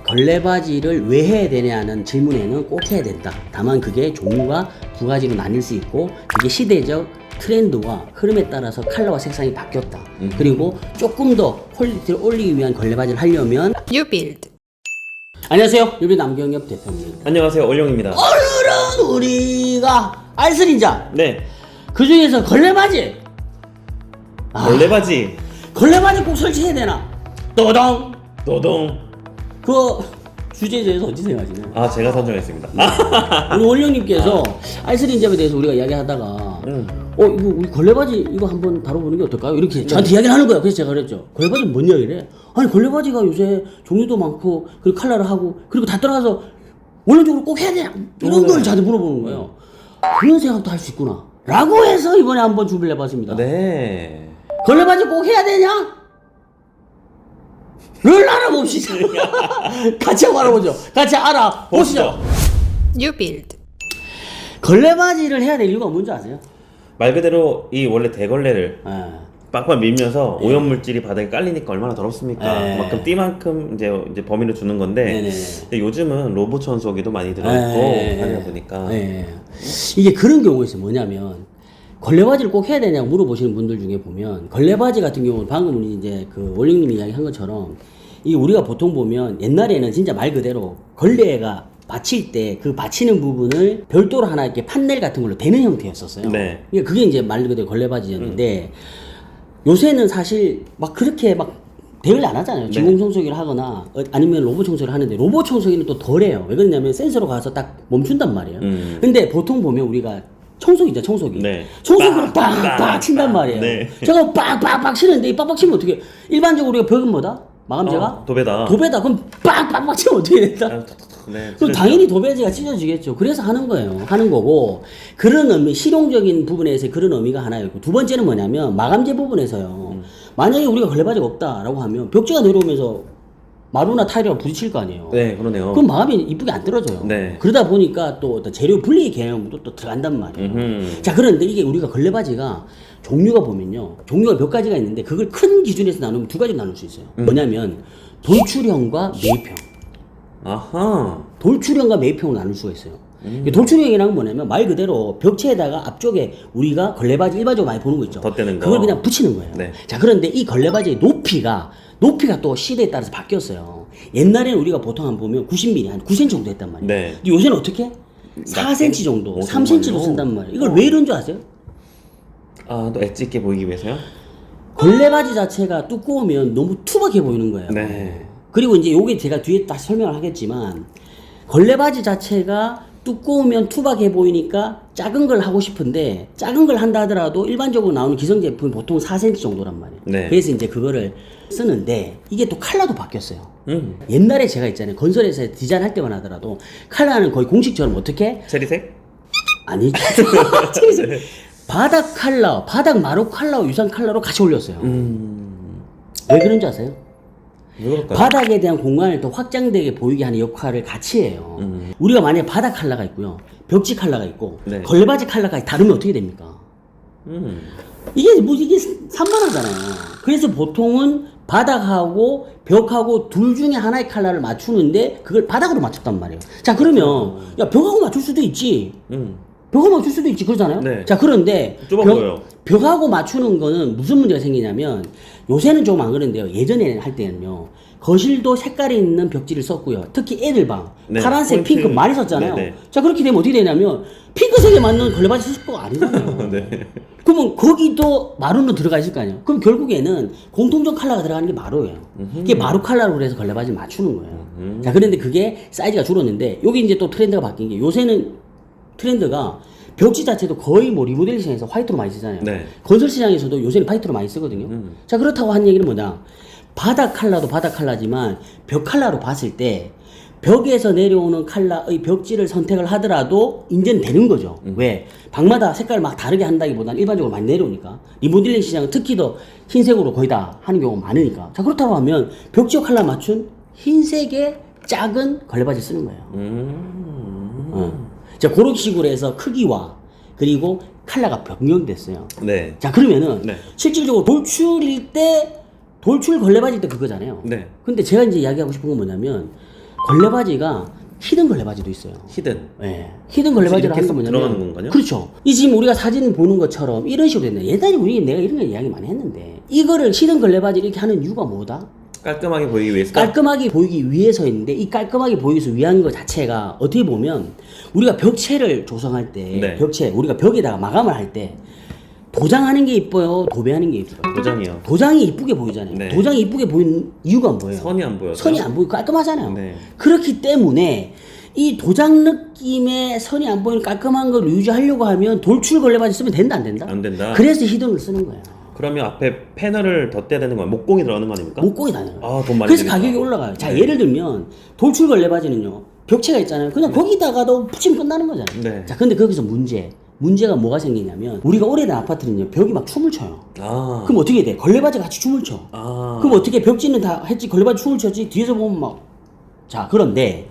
걸레바지를 왜 해야 되냐는 질문에는 꼭 해야 된다. 다만 그게 종류가 두 가지로 나뉠 수 있고 그게 시대적 트렌드와 흐름에 따라서 컬러와 색상이 바뀌었다. 그리고 조금 더 퀄리티를 올리기 위한 걸레바지를 하려면 뉴빌드. 안녕하세요. 유비 남경엽 대표입니다. 안녕하세요, 얼룡입니다. 오늘은 우리가 알쓸인자 네, 그 중에서 걸레바지 걸레바지. 걸레바지 꼭 설치해야 되나? 또동 노동. 그 주제에 대해서 어찌 생각하시나요? 아, 제가 선정했습니다. 우리 원령님께서 알쓸인잡에 대해서 우리가 이야기하다가 이거 우리 걸레바지 이거 한번 다뤄보는 게 어떨까요? 이렇게 저한테 이야기를 하는 거예요. 그래서 제가 그랬죠. 걸레바지 뭔 이야기를 해? 아니 걸레바지가 요새 종류도 많고 그리고 컬러를 하고 그리고 다 들어가서 원론적으로 꼭 해야 되냐? 이런 걸 저한테 물어보는 거예요. 그런 생각도 할 수 있구나 라고 해서 이번에 한번 준비를 해봤습니다. 네. 걸레바지 꼭 해야 되냐? 를 알아봅시다. 같이 한번 알아보죠. 같이 알아보시죠. 뉴빌드. 걸레바지를 해야 될 이유가 뭔지 아세요? 말 그대로 이 원래 대걸레를 예. 빡빡 밀면서 오염물질이 바닥에 깔리니까 얼마나 더럽습니까? 네. 그만큼 띠만큼 이제 범위를 주는 건데 네네. 근데 요즘은 로봇 청소기도 많이 들어있고 네. 하다 보니까 이게 그런 경우가 있어요. 뭐냐면 걸레바지를 꼭 해야 되냐고 물어보시는 분들 중에 보면 걸레바지 같은 경우는 방금 우리 이제 그 원링님이 이야기한 것처럼 이 우리가 보통 보면 옛날에는 진짜 말 그대로 걸레가 받칠 때 그 받치는 부분을 별도로 하나 이렇게 판넬 같은 걸로 대는 형태였었어요. 네. 그러니까 그게 이제 말 그대로 걸레바지였는데 요새는 사실 막 그렇게 막 대응을 안 하잖아요. 진공 청소기를 하거나 아니면 로봇 청소기를 하는데 로봇 청소기는 또 덜해요. 왜 그러냐면 센서로 가서 딱 멈춘단 말이에요. 근데 보통 보면 우리가 청소기죠, 청소기. 네. 청소기로 빡, 빡빡 친단 말이에요. 네. 저거 빡빡빡 치는데 이 빡빡 치면 어떻게? 일반적으로 우리가 벽은 뭐다? 마감재가? 도배다. 도배다. 그럼 빡빡빡 치면 어떻게 된다? 네, 그럼 당연히 도배지가 찢어지겠죠. 그래서 하는 거예요. 하는 거고 그런 의미, 실용적인 부분에서 그런 의미가 하나였고 두 번째는 뭐냐면 마감재 부분에서요. 만약에 우리가 걸레바지가 없다라고 하면 벽지가 내려오면서 마루나 타일이랑 부딪힐 거 아니에요. 네, 그러네요. 그럼 마감이 이쁘게 안 떨어져요. 네. 그러다 보니까 또 어떤 재료 분리 개념도 또 들어간단 말이에요. 자, 그런데 이게 우리가 걸레바지가 종류가 보면요. 종류가 몇 가지가 있는데 그걸 큰 기준에서 나누면 두 가지로 나눌 수 있어요. 뭐냐면 돌출형과 매입형. 아하. 돌출형과 매입형으로 나눌 수가 있어요. 돌출형이라는 건 뭐냐면 말 그대로 벽체에다가 앞쪽에 우리가 걸레바지 일반적으로 많이 보는 거 있죠. 덧대는 거. 그걸 그냥 붙이는 거예요. 네. 자, 그런데 이 걸레바지의 높이가 또 시대에 따라서 바뀌었어요. 옛날에는 우리가 보통 한 보면 90mm, 한 9cm 정도 했단 말이에요. 네. 근데 요새는 어떻게? 4cm 정도, 오, 3cm도 정말요? 쓴단 말이에요. 이걸 왜 이런 줄 아세요? 아, 또 엣지 있게 보이기 위해서요? 걸레바지 자체가 두꺼우면 너무 투박해 보이는 거예요. 네. 그리고 이제 요게 제가 뒤에 다시 설명을 하겠지만 걸레바지 자체가 두꺼우면 투박해 보이니까 작은 걸 하고 싶은데 작은 걸 한다 하더라도 일반적으로 나오는 기성 제품이 보통 4cm 정도란 말이에요. 네. 그래서 이제 그거를 쓰는데 이게 또 컬러도 바뀌었어요. 옛날에 제가 있잖아요. 건설회사에 디자인할 때만 하더라도 컬러는 거의 공식처럼 어떻게? 체리색? 아니죠. 바닥 컬러, 바닥 마루 컬러, 유상 컬러로 같이 올렸어요. 왜 그런지 아세요? 왜 그럴까요? 바닥에 대한 공간을 더 확장되게 보이게 하는 역할을 같이 해요. 우리가 만약에 바닥 컬러가 있고요. 벽지 컬러가 있고 네. 걸레바지 컬러가 다르면 어떻게 됩니까? 이게 산만하잖아요. 그래서 보통은 바닥하고 벽하고 둘 중에 하나의 컬러를 맞추는데 그걸 바닥으로 맞췄단 말이에요. 자, 그러면 야, 벽하고 맞출 수도 있지. 벽하고 맞출 수도 있지. 그러잖아요. 네. 자, 그런데 좁아 보여요. 벽하고 맞추는 거는 무슨 문제가 생기냐면 요새는 좀 안 그런데요. 예전에 할 때는요. 거실도 색깔이 있는 벽지를 썼고요. 특히 애들 방 네, 파란색, 포인트. 핑크 많이 썼잖아요. 네, 네. 자, 그렇게 되면 어떻게 되냐면 핑크색에 맞는 걸레바지 쓸 거가 아니잖아요. 네. 그러면 거기도 마루로 들어가 있을 거 아니에요. 그럼 결국에는 공통적 컬러가 들어가는 게 마루예요. 그게 마루 컬러로 그래서 걸레바지 맞추는 거예요. 자, 그런데 그게 사이즈가 줄었는데 여기 이제 또 트렌드가 바뀐 게 요새는 트렌드가 벽지 자체도 거의 뭐 리모델링 시장에서 화이트로 많이 쓰잖아요. 네. 건설 시장에서도 요새는 화이트로 많이 쓰거든요. 자, 그렇다고 한 얘기는 뭐냐? 바닥 컬러도 바닥 컬러지만 벽 컬러로 봤을 때 벽에서 내려오는 컬러의 벽지를 선택을 하더라도 인제는 되는 거죠. 왜? 방마다 색깔을 막 다르게 한다기보다는 일반적으로 많이 내려오니까. 리모델링 시장은 특히 더 흰색으로 거의 다 하는 경우가 많으니까. 자, 그렇다고 하면 벽지 컬러 맞춘 흰색의 작은 걸레바지 쓰는 거예요. 자, 그런 식으로 해서 크기와 그리고 컬러가 변경됐어요. 네. 자, 그러면은 네. 실질적으로 돌출 걸레바지 때 그거잖아요. 네. 근데 제가 이제 이야기하고 싶은 건 뭐냐면 걸레바지가 히든 걸레바지도 있어요. 히든. 예. 히든 걸레바지를 이렇게 하는 건 쏙 뭐냐면 들어가는 건가요? 그렇죠. 이 지금 우리가 사진 보는 것처럼 이런 식으로 됐네. 옛날에 우리 내가 이런 거 이야기 많이 했는데 이거를 히든 걸레바지 이렇게 하는 이유가 뭐다? 깔끔하게 보이기 위해서. 깔끔하게 보이기 위해서였는데 이 깔끔하게 보이기 위한 것 자체가 어떻게 보면 우리가 벽체를 조성할 때 네. 벽체 우리가 벽에다가 마감을 할 때 도장하는 게 이뻐요, 도배하는 게 이뻐요. 도장이요. 도장이 이쁘게 보이잖아요. 네. 도장이 이쁘게 보이는 이유가 뭐예요? 선이 안 보여서. 선이 안 보이고 깔끔하잖아요. 네. 그렇기 때문에 이 도장 느낌의 선이 안 보이는 깔끔한 걸 유지하려고 하면 돌출 걸레바지 쓰면 된다 안 된다? 안 된다. 그래서 히든을 쓰는 거예요. 그러면 앞에 패널을 덧대야 되는 거야. 목공이 들어가는 거 아닙니까? 목공이 다녀요. 아, 돈 많이 그래서 드니까. 가격이 올라가요. 자, 네. 예를 들면 돌출 걸레바지는요. 벽체가 있잖아요. 그냥 거기다가도 붙이면 끝나는 거잖아요. 네. 자, 근데 거기서 문제가 뭐가 생기냐면 우리가 오래된 아파트는요. 벽이 막 춤을 춰요. 아. 그럼 어떻게 돼? 걸레바지 같이 춤을 춰. 아. 그럼 어떻게 벽지는 다 했지 걸레바지 춤을 췄지 뒤에서 보면 막 자 그런데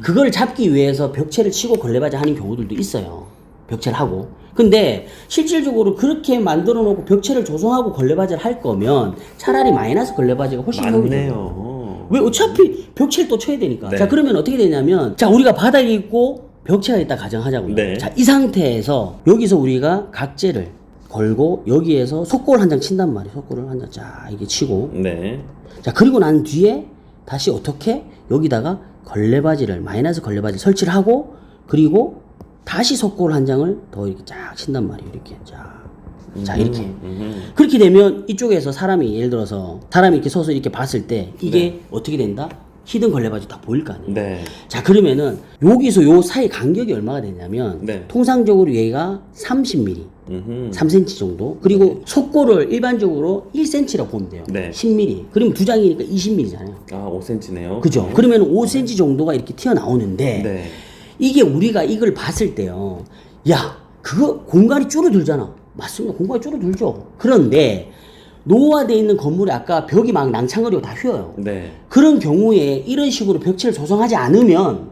그걸 잡기 위해서 벽체를 치고 걸레바지 하는 경우들도 있어요. 벽체를 하고 근데 실질적으로 그렇게 만들어 놓고 벽체를 조성하고 걸레바지를 할 거면 차라리 마이너스 걸레바지가 훨씬 효율적이에요. 맞네요. 왜 어차피 벽체를 또 쳐야 되니까. 네. 자 그러면 어떻게 되냐면 자 우리가 바닥에 있고 벽체가 있다 가정하자고요. 네. 자 이 상태에서 여기서 우리가 각재를 걸고 여기에서 속골 한 장 친단 말이에요. 속골을 한 장 자 이게 치고 네. 자 그리고 난 뒤에 다시 어떻게 여기다가 걸레바지를 마이너스 걸레바지 설치를 하고 그리고 다시 속골 한 장을 더 이렇게 쫙 친단 말이에요. 이렇게 자 이렇게 그렇게 되면 이쪽에서 사람이 예를 들어서 사람이 이렇게 서서 이렇게 봤을 때 이게 네. 어떻게 된다? 히든 걸레바지 다 보일 거 아니에요. 네. 자 그러면은 여기서 요 사이 간격이 얼마가 되냐면 네. 통상적으로 얘가 30mm 3cm 정도 그리고 속골을 일반적으로 1cm라고 보면 돼요. 네. 10mm 그러면 두 장이니까 20mm잖아요. 아, 5cm네요. 그죠? 그러면 5cm 정도가 이렇게 튀어나오는데 네. 이게 우리가 이걸 봤을 때요. 야 그거 공간이 줄어들잖아. 맞습니다. 공간이 줄어들죠. 그런데 노후화되어 있는 건물에 아까 벽이 막 낭창거리고 다 휘어요. 네. 그런 경우에 이런 식으로 벽체를 조성하지 않으면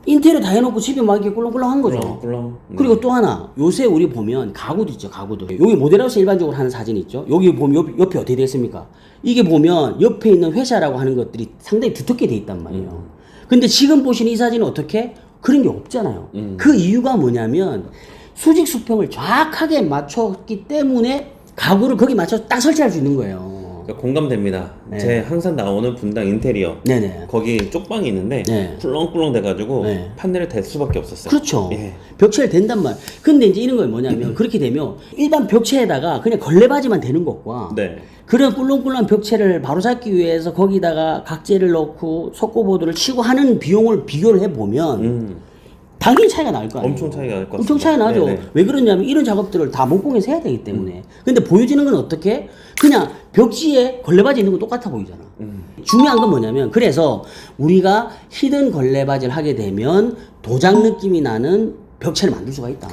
인테리어 다 해놓고 집이 막 이렇게 꿀렁꿀렁한 거죠. 꿀렁. 그리고 또 하나 요새 우리 보면 가구도 있죠. 가구도 여기 모델하우스 일반적으로 하는 사진 있죠. 여기 보면 옆에 어떻게 되겠습니까? 이게 보면 옆에 있는 회사라고 하는 것들이 상당히 두텁게 돼 있단 말이에요. 근데 지금 보시는 이 사진은 어떻게 그런 게 없잖아요. 그 이유가 뭐냐면 수직 수평을 정확하게 맞췄기 때문에 가구를 거기 맞춰서 딱 설치할 수 있는 거예요. 그러니까 공감됩니다. 네. 제 항상 나오는 분당 인테리어. 네네. 거기 쪽방이 있는데 네. 꿀렁꿀렁 돼가지고 네. 판넬을 댈 수밖에 없었어요. 그렇죠. 예. 벽체를 댄단 말. 근데 이제 이런 건 뭐냐면 그렇게 되면 일반 벽체에다가 그냥 걸레바지만 대는 것과 네. 그런 꿀렁꿀렁한 벽체를 바로 잡기 위해서 거기다가 각재를 넣고 속고보드를 치고 하는 비용을 비교를 해보면 당연히 차이가 날 거 아니에요. 엄청 차이가 날 것 엄청 같습니다. 차이 나죠. 네네. 왜 그러냐면 이런 작업들을 다 목공해서 해야 되기 때문에. 근데 보여지는 건 어떻게? 그냥 벽지에 걸레바지 있는 거 똑같아 보이잖아. 중요한 건 뭐냐면 그래서 우리가 히든 걸레바지를 하게 되면 도장 느낌이 나는 벽체를 만들 수가 있다.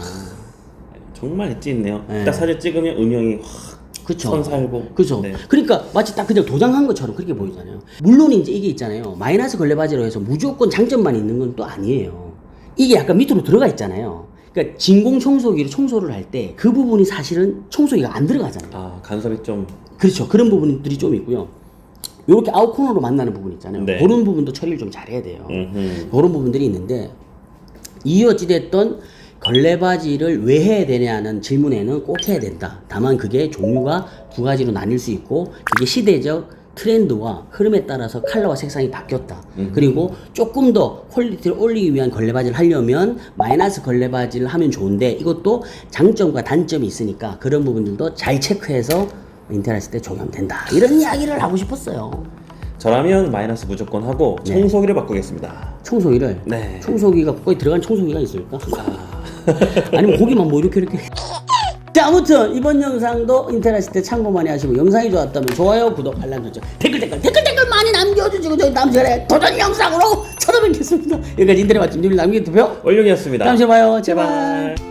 정말 엣지 있네요. 네. 딱 사진 찍으면 음영이 확 그쵸. 선 살고. 그죠. 네. 그러니까 마치 딱 그냥 도장한 것처럼 그렇게 보이잖아요. 물론 이제 이게 있잖아요. 마이너스 걸레바지로 해서 무조건 장점만 있는 건 또 아니에요. 이게 약간 밑으로 들어가 있잖아요. 그러니까 진공 청소기로 청소를 할 때 그 부분이 사실은 청소기가 안 들어가잖아요. 아, 간섭이 좀. 그렇죠. 그런 부분들이 좀 있고요. 이렇게 아웃코너로 만나는 부분 있잖아요. 네. 그런 부분도 처리를 좀 잘해야 돼요. 그런 부분들이 있는데 이 어찌됐든 걸레바지를 왜 해야 되냐는 질문에는 꼭 해야 된다. 다만 그게 종류가 두 가지로 나뉠 수 있고 이게 시대적 트렌드와 흐름에 따라서 컬러와 색상이 바뀌었다. 그리고 조금 더 퀄리티를 올리기 위한 걸레바지를 하려면 마이너스 걸레바지를 하면 좋은데 이것도 장점과 단점이 있으니까 그런 부분들도 잘 체크해서 인테리어 했을 때 적용하면 된다. 이런 이야기를 하고 싶었어요. 저라면 마이너스 무조건 하고 네. 청소기를 바꾸겠습니다. 청소기를? 네. 청소기가 거기 들어간 청소기가 있을까? 아니면 고기만 뭐 이렇게 자 아무튼 이번 영상도 인테리어 했을 때 참고 많이 하시고 영상이 좋았다면 좋아요 구독 알람 설정 댓글 많이 남겨주시고 저희 다음 시간에 도전 영상으로 찾아뵙겠습니다. 여기까지 인테리어 맛집 님을 남긴 투표 얼룡이었습니다. 다음 시간에 봐요 제발.